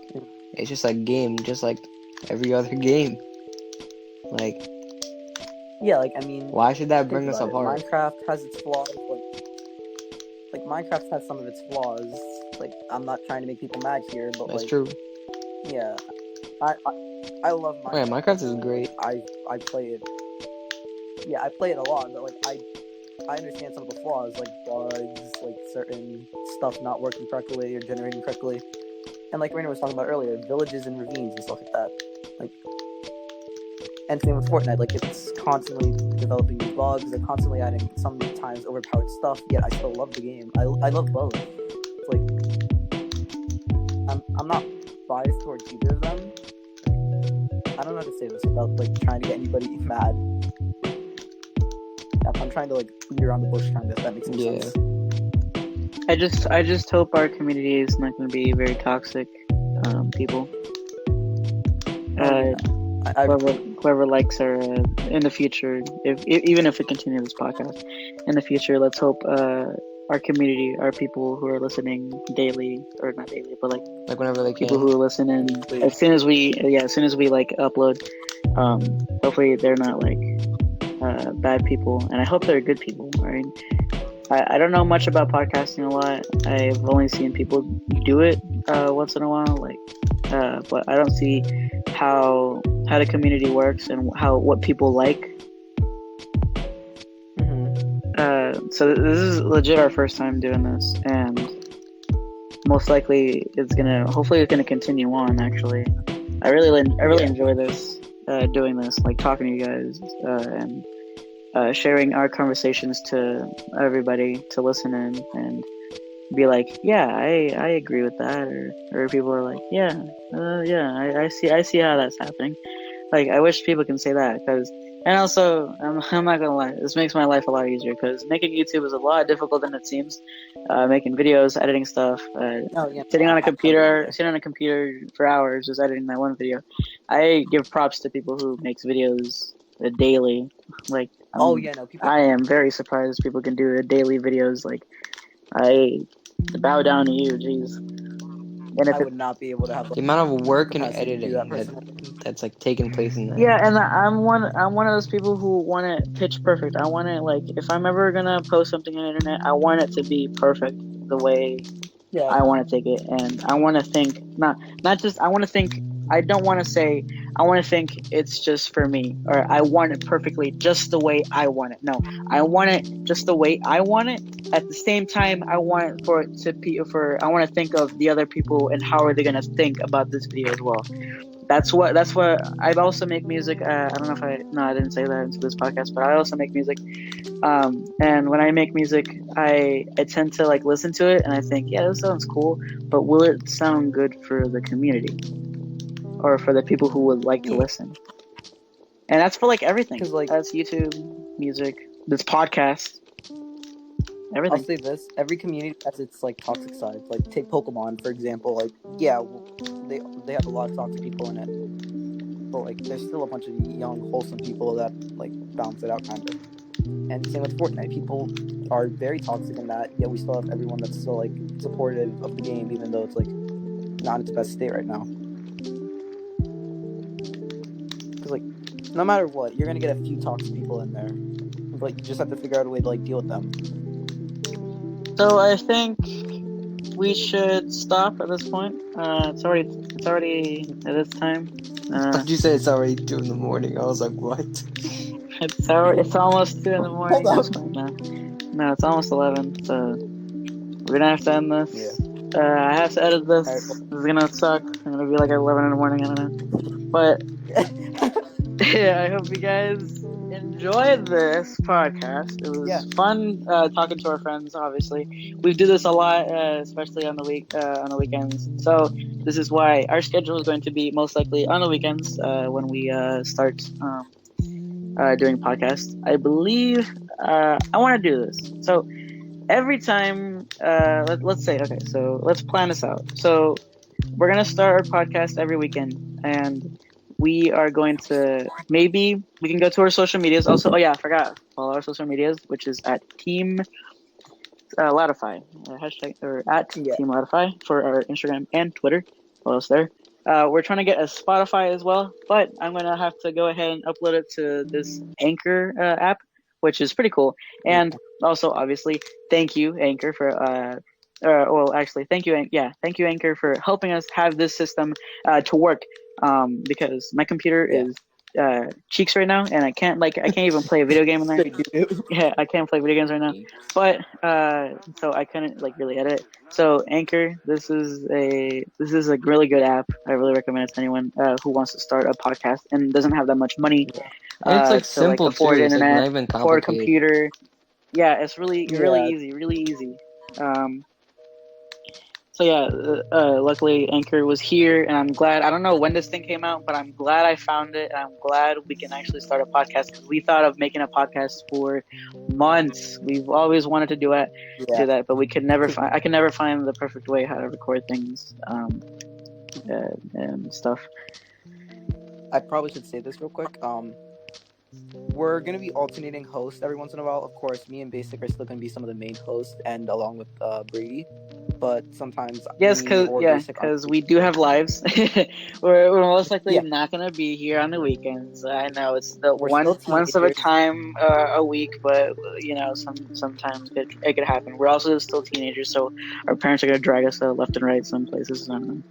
it's just a game, just like every other game. Like, yeah, like, I mean, why should that think bring us about it. apart? Minecraft has its flaws. Like Minecraft has some of its flaws. Like, I'm not trying to make people mad here, but That's like, true. yeah, I love Minecraft. Oh, yeah, Minecraft is great. I play it. Yeah, I play it a lot, but like I understand some of the flaws, like bugs, like certain stuff not working correctly or generating correctly, and like Raina was talking about earlier, villages and ravines and stuff like that. Like, and same with Fortnite, like it's constantly developing new bugs, they're constantly adding sometimes overpowered stuff. Yet I still love the game. I love both. It's like I'm not biased towards either of them. I don't know how to say this without like trying to get anybody mad. I'm trying to like beat around the bush, kind of. If that makes any sense. I just hope our community is not going to be very toxic people. Whoever likes our in the future, even if we continue this podcast in the future, let's hope our community, our people who are listening daily, or not daily, but like whenever they people can. who are listening as soon as we like upload. Hopefully they're not like bad people, and I hope they're good people. Right? I don't know much about podcasting a lot. I've only seen people do it once in a while, like, but I don't see how the community works and what people like. So this is legit our first time doing this, and most likely hopefully it's gonna continue on. Actually, I really enjoy this, doing this, like talking to you guys, and sharing our conversations to everybody to listen in and be like, yeah, I agree with that, or people are like, yeah, I see how that's happening. Like, I wish people can say that, and also, I'm not gonna lie, this makes my life a lot easier, because making YouTube is a lot difficult than it seems. Making videos, editing stuff, sitting on a computer for hours just editing that one video. I give props to people who makes videos daily. Like, I am very surprised people can do daily videos. Like, I bow down to you, jeez. And I would not be able to have the amount of work and editing that's like taking place in that. Yeah, and I'm one of those people who want it pitch perfect. I want it, like, if I'm ever gonna post something on the internet, I want it to be perfect the way I want to take it, and I want to think not just. I want to think. I don't want to say. I want to think it's just for me, or I want it perfectly just the way I want it. No, I want it just the way I want it. At the same time, I want it I want to think of the other people and how are they gonna think about this video as well. That's what I also make music. I don't know if I didn't say that into this podcast, but I also make music. And when I make music, I tend to like listen to it and I think, yeah, this sounds cool, but will it sound good for the community or for the people who would like to listen? And that's for like everything. Like, that's YouTube, music, this podcast, everything. I'll say this: every community has its like toxic side. Like, take Pokemon for example. Like, yeah, they have a lot of toxic people in it, but like there's still a bunch of young, wholesome people that like balance it out, kind of. And same with Fortnite. People are very toxic in that, yet we still have everyone that's still like supportive of the game, even though it's like not in its best state right now. Because like, no matter what, you're gonna get a few toxic people in there, but you just have to figure out a way to like deal with them. So I think we should stop at this point. It's already at this time. Did you say it's already 2 in the morning? I was like, what? It's almost 2 in the morning. No, it's almost 11. So we're gonna have to end this. I have to edit this. This is gonna suck. It's gonna be like 11 in the morning. I don't know. But yeah, I hope you guys enjoy enjoyed this podcast. It was fun talking to our friends. Obviously, we do this a lot, especially on the weekends. So this is why our schedule is going to be most likely on the weekends when we start doing podcasts. I believe I want to do this. So every time, let's say, okay, so let's plan this out. So we're gonna start our podcast every weekend, and we are going to maybe we can go to our social medias. Also, oh yeah, I forgot, follow our social medias, which is at Team Loudify, hashtag or at Team Loudify for our Instagram and Twitter. What else there? We're trying to get a Spotify as well, but I'm gonna have to go ahead and upload it to this Anchor app, which is pretty cool. And also, obviously, thank you Anchor for thank you Anchor for helping us have this system to work. Because my computer is cheeks right now, and I can't even play a video game in there. Yeah, I can't play video games right now. But so I couldn't really edit. So Anchor, this is a really good app. I really recommend it to anyone who wants to start a podcast and doesn't have that much money. And it's to simple afford too. internet, It's not even afford complicated. computer. Yeah, it's really easy. So yeah, luckily Anchor was here, and I'm glad. I don't know when this thing came out, but I'm glad I found it, and I'm glad we can actually start a podcast, because we thought of making a podcast for months. We've always wanted to do that, but we could never find. I can never find the perfect way how to record things and stuff. I probably should say this real quick. We're gonna be alternating hosts every once in a while. Of course, me and Basic are still gonna be some of the main hosts, and along with Brady. But sometimes because we do have lives. we're most likely not gonna be here on the weekends. I know it's the once of a time a week, but sometimes it could happen. We're also still teenagers, so our parents are gonna drag us left and right some places. I don't know,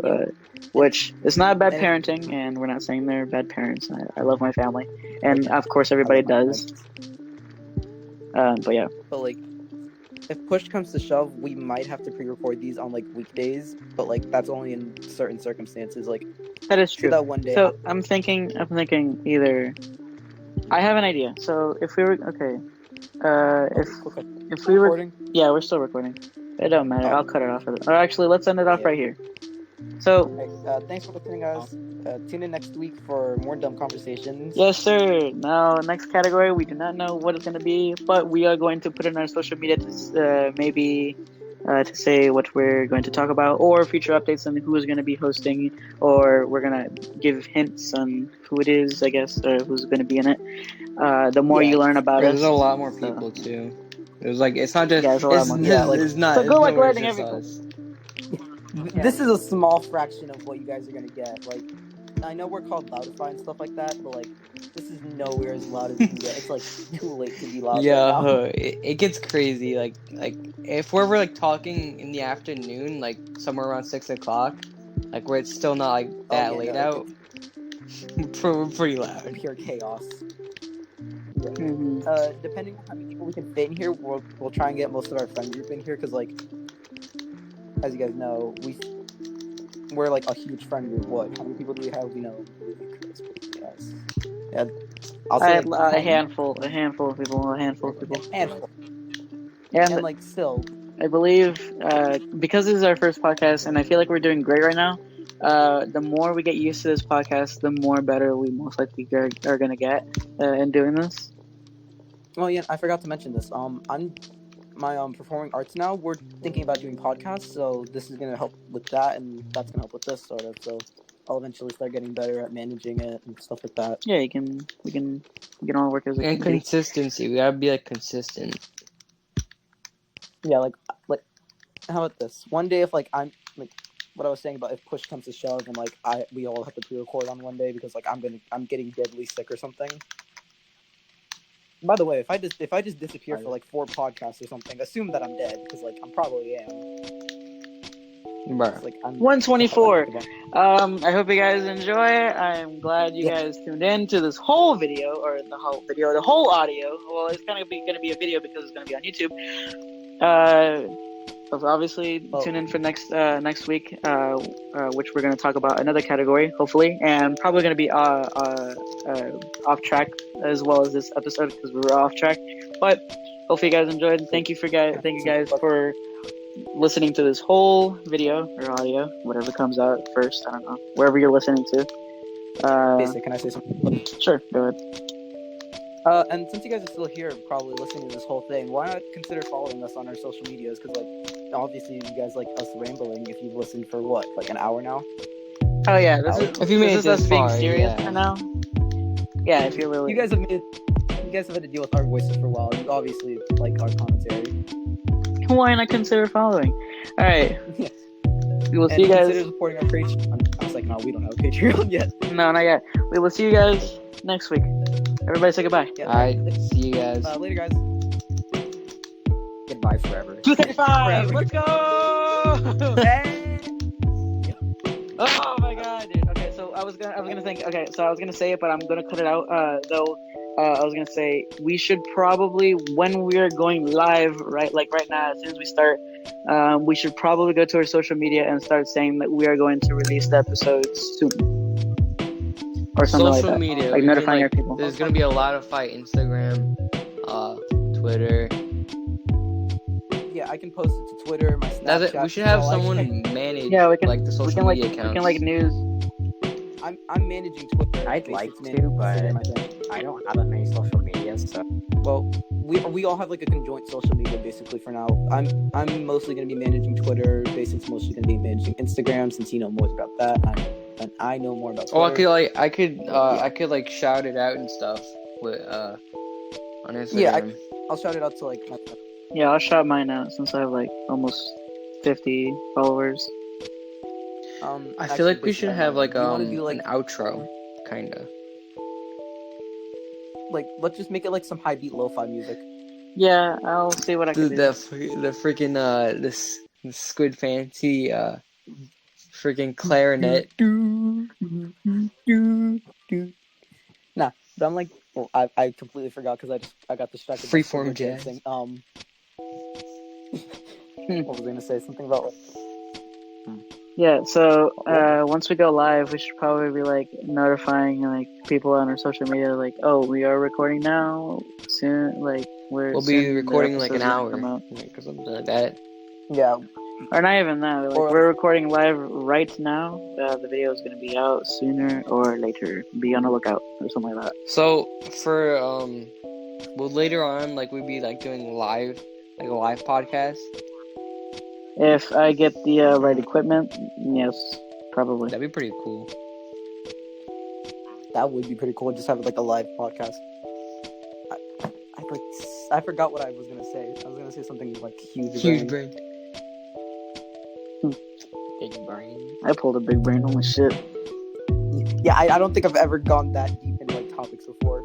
but which is not bad parenting, and we're not saying they're bad parents. I love my family, and of course everybody does. But yeah. But if push comes to shove, we might have to pre-record these on weekdays, but that's only in certain circumstances. That is true. So that one day. So I'm thinking either. I have an idea. So if we were if we were recording? Yeah, we're still recording. It don't matter. I'll cut it off. Or actually, let's end it off right here. So thanks for listening, guys. Tune in next week for more dumb conversations. Yes, sir. Now, next category, we do not know what it's going to be, but we are going to put it in our social media to maybe to say what we're going to talk about, or future updates on who is going to be hosting, or we're going to give hints on who it is, I guess, or who's going to be in it. The more you learn about us. There's a lot more people, too. There's it's not just... there's a lot more people. It's not... So good luck learning everything. This is a small fraction of what you guys are going to get. I know we're called Loudify and stuff like that, but this is nowhere as loud as you can get. It's too late to be loud. Yeah, it gets crazy. If we're talking in the afternoon, somewhere around 6 o'clock, where it's still not that late out, pretty loud. Pure chaos. Yeah. Mm-hmm. Depending on how many people we can fit in here, we'll try and get most of our friend group in here, because as you guys know, we're a huge friend group. What? How many people do we have? Yeah, I'll say a handful of people. And still, I believe because this is our first podcast, and I feel like we're doing great right now. The more we get used to this podcast, the more better we most likely are gonna get in doing this. Oh yeah, I forgot to mention this. My performing arts now, we're thinking about doing podcasts, so this is gonna help with that, and that's gonna help with this sort of. So I'll eventually start getting better at managing it and stuff like that. Yeah, we can all work as a and community. Consistency. We gotta be consistent. Yeah, how about this? One day, if I'm what I was saying about if push comes to shove, and we all have to pre-record on one day because I'm getting deadly sick or something. By the way, if I just disappear for 4 podcasts or something, assume that I'm dead, because I probably am. Right. 124. I hope you guys enjoy it. I'm glad you guys tuned in to this whole video, or the whole audio. Well, it's kind of going to be a video because it's going to be on YouTube. obviously Oh. tune in for next week, which we're going to talk about another category, hopefully, and probably going to be off track as well as this episode because we were off track. But hopefully you guys enjoyed. Thank you guys for listening to this whole video or audio, whatever comes out first. I don't know, wherever you're listening to. Basically, can I say something? Sure, go ahead. And since you guys are still here, probably listening to this whole thing, why not consider following us on our social medias? Because, like, obviously, you guys like us rambling. If you've listened for what, like an hour now? Oh yeah, this If you made is it us this being far, serious yeah. for now. Yeah, if you're really. You guys have had to deal with our voices for a while. You obviously like our commentary. Why not consider following? All right. Yeah. We will And see you guys. consider supporting our Patreon. I was like, no, we don't have a Patreon yet. No, not yet. We will see you guys next week. Everybody say goodbye. Yeah, Alright, see you guys. Later, guys. Goodbye forever. 235. Forever. Let's go. Hey! Oh my god, dude. Okay, so I was gonna say it, but I'm gonna cut it out. Though, I was gonna say we should probably, when we're going live, right now, as soon as we start, we should probably go to our social media and start saying that we are going to release the episodes soon, or something Social like that. media. Like we notifying can, our people. There's gonna be a Loudify Instagram, Twitter. Yeah, I can post it to Twitter, my Snapchat. That's it. We should have all I someone can. manage Yeah, we can. like the We social can media we accounts. can like news. I'm managing Twitter. I'd Basically, like it's to, managing but Instagram, I think. I don't have that many social medias, so Well, we all have like a conjoint social media basically for now. I'm mostly gonna be managing Twitter. Basic's mostly gonna be managing Instagram since you know more about that. And I know more about Oh, Twitter. I could like shout it out and stuff with on Instagram. Yeah, I'll shout it out to like my Yeah, I'll shout mine out since I have like almost 50 followers. I feel like we actually, should basically, have like you wanna do, an outro, kinda. like let's just make it like some high beat lo-fi music. Yeah, I'll see what I can Dude, do. the freaking this Squid Fancy freaking clarinet. Nah, but I'm like, well, I completely forgot because I got distracted. by Freeform Squidward jazz. dancing. What was I gonna say? Something about like, Yeah, so once we go live, we should probably be like notifying like people on our social media, like, oh, we are recording now. Soon, like We'll soon be the recording in like an episode's hour, gonna come out. or something like that. yeah, Or not even that. Like Or- we're recording live right now. The video is gonna be out sooner or later. Be on the lookout or something like that. So for well later on, like we'd be like doing live, like a live podcast. If I get the right equipment, yes, probably. That'd be pretty cool. that would be pretty cool. Just have like a live podcast. I forgot what I was gonna say. I was gonna say something like huge. Huge brain. brain. big brain. I pulled a big brain. Holy shit. Yeah, I don't think I've ever gone that deep into like topics before,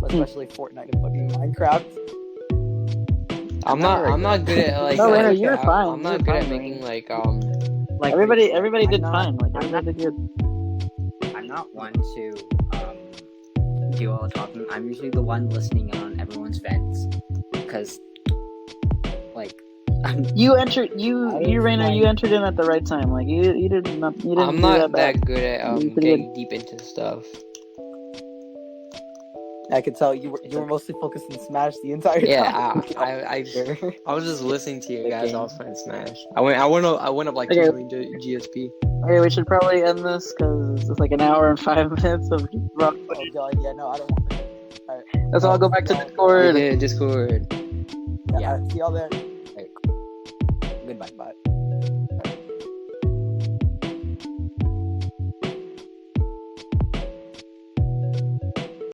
especially Fortnite and fucking Minecraft. I'm not good at like. No, like, Rainer, you're fine. I'm You're not good at fine, making like Like Everybody did I'm fine. Like I'm everybody did good. I'm not one to do all the talking. I'm usually the one listening in on everyone's vents because, like, You entered Rainer, like- you entered in at the right time. Like you didn't I'm do not bad. that good at You did getting deep into stuff. I could tell you were mostly focused on Smash the entire Yeah, time. I was just listening to you guys Okay. all playing Smash. I went up like Okay. 2 million GSP. Okay, we should probably end this because it's like an hour and 5 minutes of just rock Oh god, yeah, no, I don't want to. Alright. Let's all go back to Discord. Yeah, Discord. Yeah, see y'all there. goodbye. Bye.